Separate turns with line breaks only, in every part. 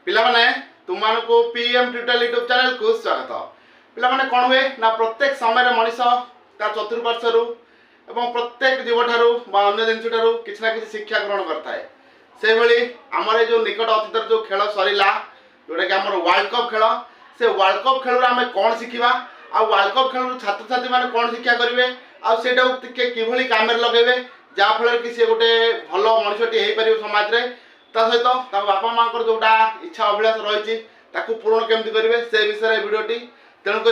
पिलामाने तुमको PM tutorial YouTube channel को स्वागत। पिलामाने कौन हुए ना प्रत्येक समय मनीष तार चतुर्पार्श्वर एवं प्रत्येक जीव ठारू अन्य जिनस ठारू किसी ना किसी शिक्षा ग्रहण करता है। से भली आमर जो निकट अतीत जो खेल सरला जोटा कि आम वर्ल्ड कप खेल से वर्ल्ड कप खेल आम कौन शिखा आ वर्ल्ड कप खेल छात्र छात्री मैंने कौन शिक्षा करेंगे आटा कि कम लगे जहाँफल कि सी गोटे भल मनुष्यटी हो पार समाज में ता सहित बापा माँ जोटा इच्छा अभिलाष रही पूर्ण केमती करेंगे से विषय भिडटी तेणुक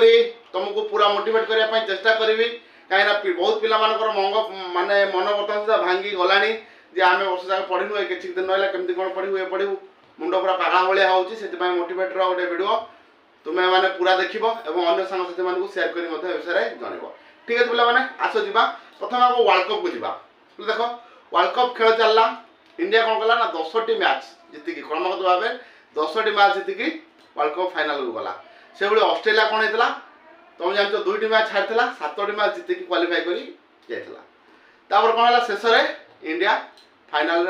तुमको पूरा मोटिवेट करने चेष्टा करी कहीं बहुत पिला मंग माने मन बर्तमान सुधा भांगी गला जे आम वर्ष जाक पढ़ू किसी दिन रहा केमती कौन पढ़ू पढ़ू मुंड पूरा पागला भाया हो मोटिवेट गोटे भिड तुम्हें मैंने पूरा देख और अन्य सांगसाथी मानक सेयार कर विषय जनइब। ठीक है पे आस जा प्रथम आप वर्ल्ड कप को जा देख वर्ल्ड कप खेल चलला इंडिया कौन कला ना 10टी मैच जीतिकी क्रमगत भाव 10टी मैच जीतिकी वर्ल्ड कप फाइनल को गला से भाई ऑस्ट्रेलिया कौन होता तुम जान 2टी मैच हारी 7टी मैच जीतिकी क्वालिफाई कर कौन है शेष में इंडिया फाइनल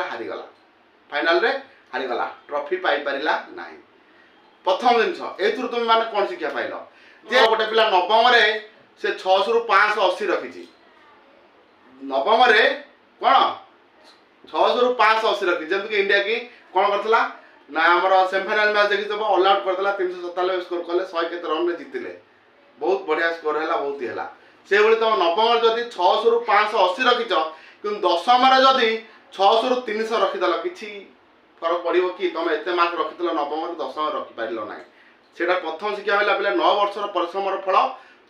रे हारीगला ट्रॉफी पाई पारिला ना। प्रथम जिनस ए तुम मैंने कौन शिक्षा पाइल जे गोटे पिला नवम से 600 रु 580 रखी नवम कौन 600 रु 580 रखी जमीक इंडिया की कौन करता ना आमर सेमीफाइनाल मैच देखी सब ऑल आउट करदेला 397 स्कोर कले 100 केते रन में जीतिले बहुत बढ़िया स्कोर है बहुत ही है से भाई तुम नवम जदि 600 रु 580 रखीच कि दशम जदि 600 रु 300 रखीदेल कि फरक पड़ो कि तुम एत मार्क रखी नवम दशम रखिपार ना से प्रथम शिक्षा मिला पे 9 वर्षर परिश्रम फल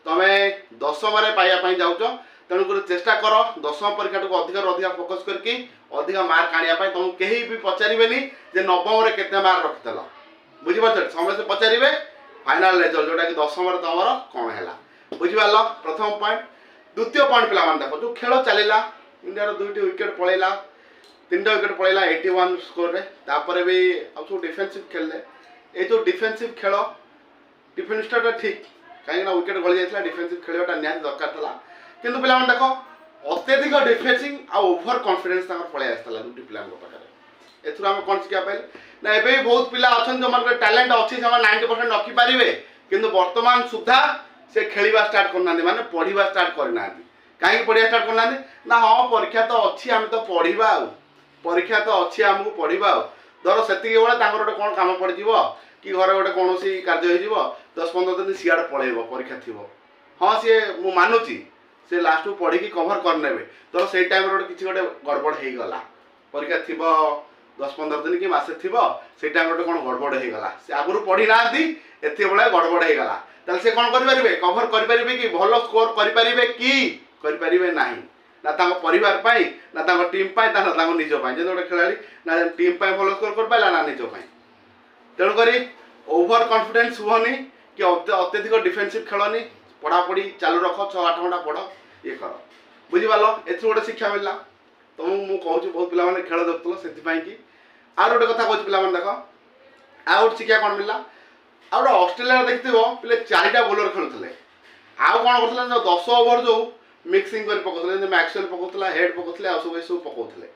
तुम दशम पाइबापी जाऊच तेणुक चेष्टा कर दशम परीक्षा को अधिक फोकस करके अधिक मार्क आने तुमको कहीं भी पचारे जे नवम केते मार्क रखिदेल बुझीपार समस्त पचारे फाइनाल रिजल्ट जोटा कि दशम तुम कौन है बुझीपार प्रथम पॉइंट। द्वितीय पॉइंट पे देख जो खेल चलला इंडिया 2टी विकेट पलैला 3टा विकेट पलैला 81 स्कोर रे तापर भी अब सब डिफेन्सिव खेलले ये जो डिफेन्सिव खेल डिफेन्सटा ठीक कहीं विकेट गली जाता डिफेन्सिव खेलवाटा निहाती दरकार था किंतु पिला देख अत्यधिक डिफेन्सिंग आ ओभर कॉन्फिडेंस पलि आसाला 2टी पिला पाखे एम कौन शिखा पाइल ना एवं बहुत पिला अच्छा जो मान टैलेंट अच्छी से 90% रखिपारे किंतु वर्तमान सुधा से खेलवा स्टार्ट करना माने पढ़ा स्टार्ट करना कहीं पढ़ा स्टार्ट करना ना हाँ परीक्षा तो अच्छी आम तो पढ़ा परीक्षा तो अच्छी आमको पढ़ा धर से गोटे कौन कम पड़ कि घर गोटे कौन कार्य हो 10-15 दिन सियाड़ पलैब परीक्षा थी हाँ सी मु मानुची से लास्ट को पढ़ी कभर करने तो से टाइम रोड किसी गोटे गड़बड़ हो गला परीक्षा थी 10-15 दिन कि मसे थी से टाइम रोड कौन गड़बड़ हो गला से आगुरी पढ़ी ना एत बड़े गड़बड़ हो गला ताल से कौन करेंगे कभर करेंगे कि भल स्कोर करेंगे कि करेंगे ना ना परिवार पाई ना टीम पाई ना निज जो गोटे खेलाड़ी ना टीम पाई भल स्कोर कर पाइला ना निज तेणुक ओभर कॉन्फिडेंस हुअनी कि अत्यधिक डिफेन्सिव खेलनी पढ़ापढ़ी चालू रख 6-8 घंटा पढ़ ये कर बुझीपाल ए गोटे शिक्षा मिलला तुम मुझे कहूँ बहुत पिला खेल देखुल से कि आउ गोटे कथा कहूँ पिला देख आउ गोटे शिक्षा कौन मिलला आ गोटे ऑस्ट्रेलिया देखिए पे 4टा बोलर खेलुले आउ कौन कर 10 ओवर जो मिक्सिंग कर पकाउले मैक्सवेल पकाउला हेड पकाउले आ सब पकाउले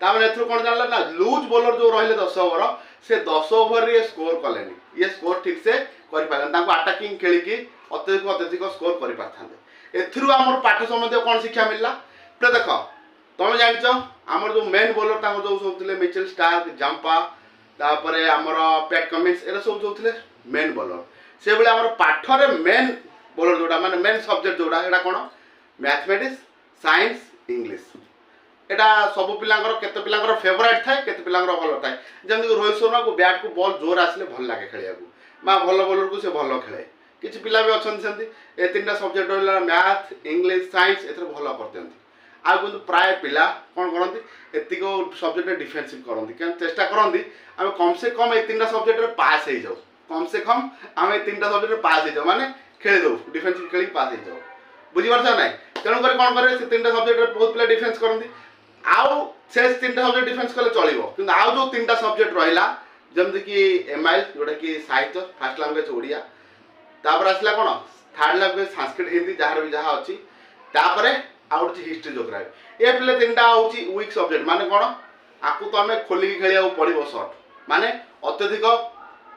तामें एथुर कौन जानला ना लूज बोलर जो रहिले 10 ओवर से 10 ओवर रे स्कोर कलेनी ये स्कोर ठीक से करि पालन ताको अटैकिंग खेलिकी अत्यधिक स्कोर करि पाथांदे एथुर हमर पाठ संबंधी कौन शिक्षा मिलला पे देख तुम जानिच हमर जो मेन बोलर ताको जो सोथले मिचेल स्टार्क जंपा तापरे हमर पैट कमिंस एरा सब जोथले मेन बोलर से बेले हमर पाठ रे मेन बोलर जोडा माने मेन सब्जेक्ट जोडा एडा कोन मैथमेटिक्स साइंस इंग्लिश एटा सब पिलांकर केते पिलांकर फेवरेट थाए केते पिलांकर भलो थाए जमि रोहित शर्मा को बैट को बॉल जोर आसले भल लागे खेलिया को मा भलो बोलर को से भलो खेले किछि पिला भी अछन सेंती ए 3टा सब्जेक्ट रहला मैथ इंग्लिश साइंस एथरे भलो करतेंती आ किंतु प्राय पिला कोन करंती एतिको सब्जेक्ट रे डिफेंसिव करंती केन चेष्टा करंती हम कम से कम ए 3टा सब्जेक्ट रे पास हे जाऊ कम से कम हम ए 3टा सब्जेक्ट रे पास हे जाऊ माने खेले दो डिफेंसिव खेली पास हे जाऊ बुझी पारछ नै तेणु कर कौन करे से 3टा सब्जेक्ट रे बहुत पिला डिफेंस करंती आउ से 3टा सब्जेक्ट डिफेंस कले चलिबो किंतु आउ जो 3टा सब्जेक्ट रहिला जमति कि एमआईएल जोटा कि साहित्य फर्स्ट लैंग्वेज ओडिया तापर आसला कोन थर्ड लैंग्वेज संस्कृत हिंदी जहार भी जहा अछि तापर आउट हिस्ट्री ज्योग्राफी ए पिले 3टा होची वीक सब्जेक्ट माने कोन आकु तो हमें खोली खेलिया पड़ो सर्ट माने अत्यधिक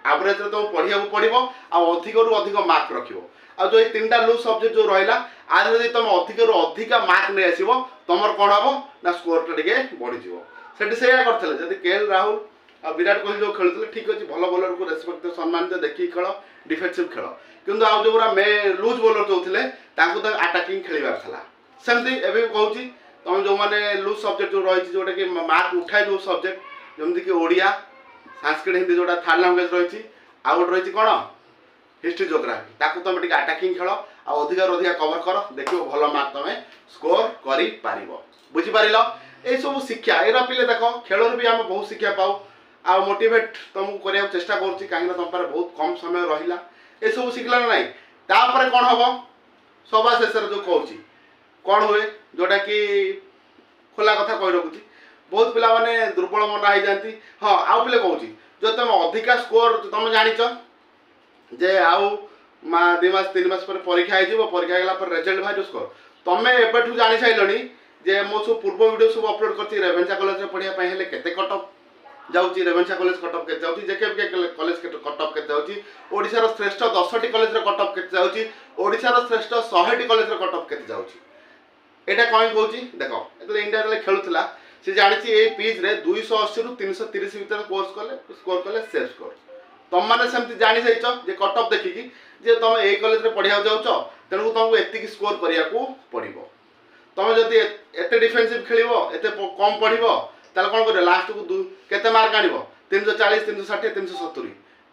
एवरेज तुम पढ़िया पड़ो अधिक रु अधिक मार्क रखियो आ जो 3टा लूज सब्जेक्ट जो रहा आज जब तुम अधिक रु अधिक मार्क नहीं आसो तुम कौन हम ना स्कोर टे बढ़ीज से करते जब केएल राहुल आ विराट कोहली जो खेलुते ठीक अच्छे भल बोलर को रेस्पेक्ट सम्मान देखिए खेल डिफेन्सिव खेल किंतु आउ जो मे लुज बोलर जो थे आटाकिंग खेलबार था सेमती एवं कहूँ तुम जो मैंने लुज सब्जेक्ट जो रही जोटा कि मार्क उठाए जो सब्जेक्ट जमीक ओडिया संस्कृत हिंदी जोटा थर्ड लैंग्वेज रही आउ गोटे रही कौन हिस्ट्री जोग्राफी ताकू तुम टे आटाकिंग खेल अधिक अधिक कवर कर देख भल मार्क तुम स्कोर कर बुझीपार ये सब शिक्षा एरा पिले देख खेल भी आम बहुत शिक्षा पाऊ आ मोटिवेट तुमको करने चेष्टा करुँच कहीं तुम पर बहुत कम समय रहा ये सब शिखला ना तापर कौन हम सभा शेष जो कहूँ कौन हुए जोटा कि खोला कथा कही रखुची बहुत पिला माने दुर्बल मन हो जाती हाँ आउ पिले कहूँ जो तुम अधिका स्कोर तुम जानिच जे आउ 2 मास 3 मास पर परीक्षा हो परीक्षा गला पर रिजल्ट बाहर स्कोर तुम एबठू जानी सारे जे मो सब पूर्व वीडियो सब अपलोड कर रेवेन्सा कॉलेज में पढ़ाई हेले केते कटअप जाऊँगी रेवेन्सा कॉलेज कटअप के जाऊँगी जेके कॉलेज कटअप के जाऊँगी ओडिशार श्रेष्ठ 10टी कॉलेज कटअप के जाऊँगी ओडिशार श्रेष्ठ 100टी कॉलेज कटअप के जाऊँगी एटा कहीं कहूँ देख जो इंडिया जो खेलुला सी जानी ये पिच रे 280 रु 330 भितर कोर्स कले स्कोर कले सेफ स्कोर तुम मैंने सेमती जानी जाइच जे कटअप देखिकी जे तुम यही कॉलेज में पढ़ा जाऊच तेणु तुमको एतिक स्कोर करने को पड़ो तुम जदि एत डिफेन्सिव खेल एत कम पढ़ ताल कौन कर लास्ट को केते मार्क आण 340 360 370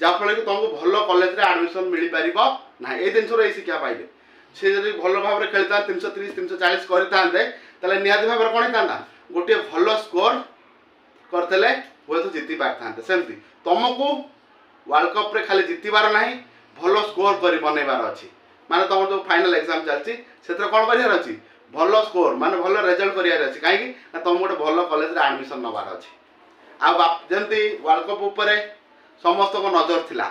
जहाँफल कि तुमको भल कॉलेज में एडमिशन मिल पार ना ये जिन शिक्षा पाइबे सी जब भल भाव में खेलता 330 340 करते निहती भाव में कौन होता गोटे भल स्कोर करते हुए तो जीति पारि सेमती तुमको वर्ल्ड कप रे खाली जीतबार ना भल स्कोर कर बनइबार अच्छी माने तुम जो फाइनल एग्जाम चलती से कौन करार अच्छी भल स्कोर माने भल रिजल्ट करार अच्छी कहीं तुम गोटे भल कॉलेज रे एडमिशन नबार अच्छी आमती वर्ल्ड कप उपर समस्त को नजर थिला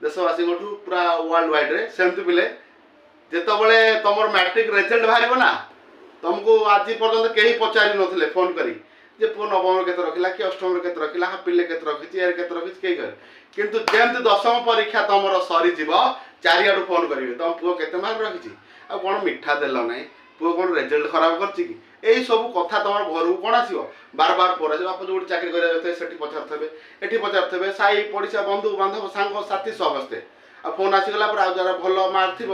देशवासी पूरा वर्ल्ड वाइड रे सेमती पिले जितेबले तुम मैट्रिक रिजल्ट बाहर ना तुमको आज पर्यटन कहीं पचारि नथिले फोन करी जे पुओ नवम केते रखिला कि अष्टम केते रखिला पिले केते रखिछि यार केते रखिछि कई कर किंतु जेमती 10वीं परीक्षा तुमर सरी जीव चारिआडू फोन करिवे तुम पुओ केते मार्क रखिछि आ कोन मिठा देलो नै पुओ कोन रिजल्ट खराब करछि कि एई सब कथा तुम घर को कौन आसो बार बार पर बाप जो चाकरी कर पचारे एटी पचारे साई पड़िशा बंधु बांधव सांग साथी समस्ते आ फोन आसीगला पर आ भल मार्क थी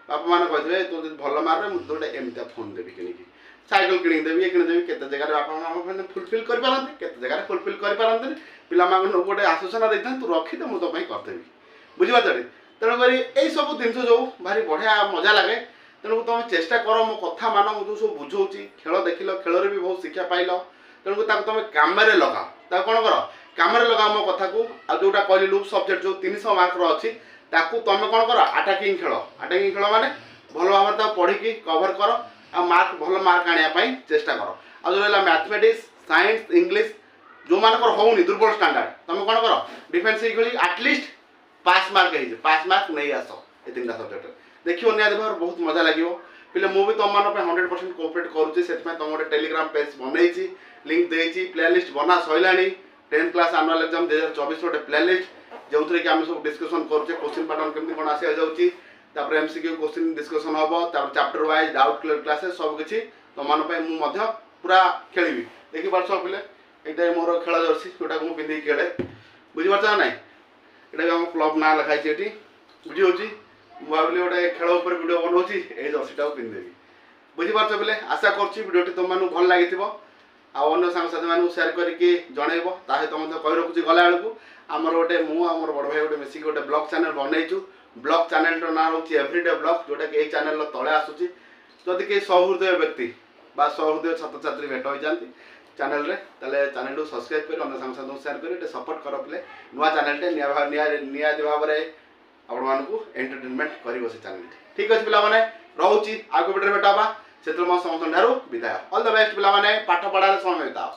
बापा मैंने कहे तो भल मार्क मुझे गोटे एमती फोन देवी कि साइकेल किदेवी ये किदेवी केते जगह बापा माँ फुलफिल करते जगह फुलफिल करते पिला गोटे आश्वासन देता तू रखी तो मुझे करदेवी बुझीपार तेणुक यही सब जिन जो भारी बढ़िया मजा लगे तेणुक तुम चेष्टा कर मो कथा मान जो सब बुझाऊँगी खेल देख खेल भी बहुत शिक्षा पाइल तेणुक तुम कम लगाओ कौन कर कम लगाओ मो कथा को आ जोटा कहली लूप सब्जेक्ट जो 300 मार्क अच्छी ताकू तुम कौन कर आटाकिंग खेल माने भल भाव में पढ़ी कवर कर आ मार्क भल मार्क आने चेष्टा कर आ जो रहा मैथमेटिक्स साइंस इंग्लीश जो मानक होनी दुर्बल स्टैंडर्ड तुम कौन कर डिफेन्सिव खेली आटलिस्ट पास मार्क नहीं आस ये 3टा सब्जेक्ट देखिए निहत भाव बहुत मजा लगे पिले मुझे तुम मान 100% कोऑपरेट करुँचे से तुम गोटे टेलीग्राम पेज बनई लिंक देती प्लेलिस्ट बना Saila 10th class annual exam 2024 गोटे प्लेलिस्ट जो कि आम सब डिस्कसन करुचे क्वेश्चन पैटर्न केमती कौन आसा जाऊँगी एमसीक्यू क्वेश्चन डिस्कसन हम chapter wise doubt clear classes सबकि तुम मुझे पूरा खेली देखी पार्छ पिले ये मोर खेल जर्सी जोटा मुझे पिंधिक खेले बुझीपार ना ये आम क्लब ना लिखाई ये बुझी भाविली गोटे खेल उपर वीडियो बनाऊँगी ये जर्सीटा पिंधिदेवी बुझीपार पिले आशा करुँटी तुम भल लगी आउ सांगसाथी मानू सेयार करके जनइब सहित कही रखुच्छी गला बेलू आमर गोटे मुझे बड़ भाई गोटे मिसिक गोटे ब्लॉग चैनल बनईचु ब्लॉग चैनल ना रोचे एवरीडे ब्लॉग जोटा कि चैनल तले आसूँ जदि कई सहृदय व्यक्ति बा सहृदय छात्र छात्री भेट हो जाती चैनल रे ताले चैनल को सब्सक्राइब कर अन्य सांग सेयार कर सपोर्ट कर पे नुआ चैनल निहाती भाव में आपण मानू एंटरटेनमेंट कर चैनल ठीक अच्छे पे रोचे आगे वीडियो भेटा से समस्त विदाय ऑल द बेस्ट पे पाठ पढ़ार समय बिताओ।